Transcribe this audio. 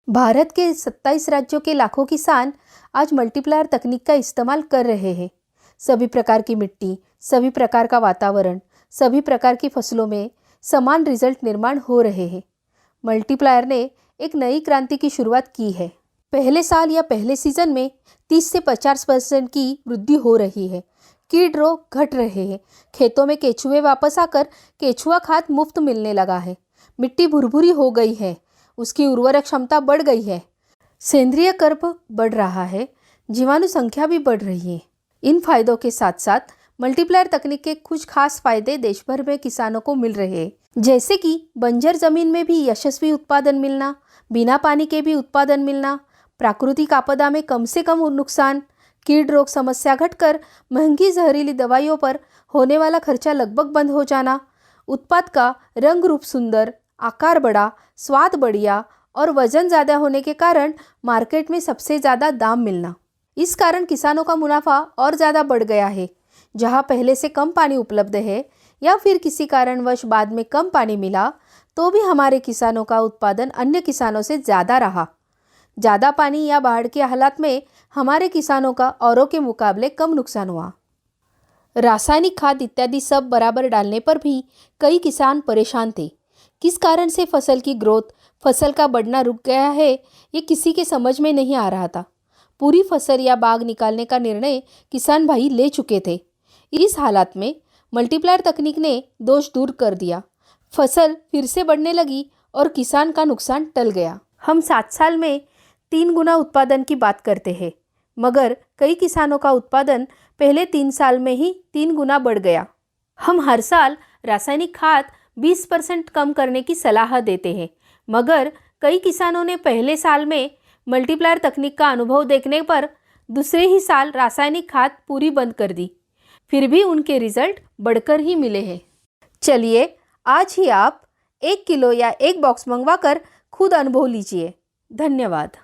भारत के 27 राज्यों के लाखों किसान आज मल्टीप्लायर तकनीक का इस्तेमाल कर रहे हैं। सभी प्रकार की मिट्टी, सभी प्रकार का वातावरण, सभी प्रकार की फसलों में समान रिजल्ट निर्माण हो रहे हैं। मल्टीप्लायर ने एक नई क्रांति की शुरुआत की है। पहले साल या पहले सीजन में 30 से 50% की वृद्धि हो रही है। कीट रोग घट रहे हैं। खेतों में केचुए वापस आकर केचुआ खाद मुफ्त मिलने लगा है। मिट्टी भुरभुरी हो गई है, उसकी उर्वरक क्षमता बढ़ गई है। सेंद्रीय कर्ब बढ़ रहा है, जीवाणु संख्या भी बढ़ रही है। इन फायदों के साथ साथ मल्टीप्लायर तकनीक के कुछ खास फायदे देश भर में किसानों को मिल रहे हैं, जैसे कि बंजर जमीन में भी यशस्वी उत्पादन मिलना, बिना पानी के भी उत्पादन मिलना, प्राकृतिक आपदा में कम से कम नुकसान, कीट रोग समस्या घटकर महंगी जहरीली दवाइयों पर होने वाला खर्चा लगभग बंद हो जाना, उत्पाद का रंग रूप सुंदर, आकार बड़ा, स्वाद बढ़िया और वजन ज़्यादा होने के कारण मार्केट में सबसे ज़्यादा दाम मिलना। इस कारण किसानों का मुनाफा और ज़्यादा बढ़ गया है। जहां पहले से कम पानी उपलब्ध है या फिर किसी कारणवश बाद में कम पानी मिला, तो भी हमारे किसानों का उत्पादन अन्य किसानों से ज़्यादा रहा। ज़्यादा पानी या बाढ़ के हालात में हमारे किसानों का औरों के मुकाबले कम नुकसान हुआ। रासायनिक खाद इत्यादि सब बराबर डालने पर भी कई किसान परेशान थे। किस कारण से फसल की ग्रोथ, फसल का बढ़ना रुक गया है, ये किसी के समझ में नहीं आ रहा था। पूरी फसल या बाग निकालने का निर्णय किसान भाई ले चुके थे। इस हालात में मल्टीप्लायर तकनीक ने दोष दूर कर दिया। फसल फिर से बढ़ने लगी और किसान का नुकसान टल गया। हम 7 साल में 3 गुना उत्पादन की बात करते हैं, मगर कई किसानों का उत्पादन पहले 3 साल में ही 3 गुना बढ़ गया। हम हर साल रासायनिक खाद 20% कम करने की सलाह देते हैं, मगर कई किसानों ने पहले साल में मल्टीप्लायर तकनीक का अनुभव देखने पर दूसरे ही साल रासायनिक खाद पूरी बंद कर दी। फिर भी उनके रिजल्ट बढ़कर ही मिले हैं। चलिए आज ही आप 1 किलो या 1 बॉक्स मंगवाकर खुद अनुभव लीजिए। धन्यवाद।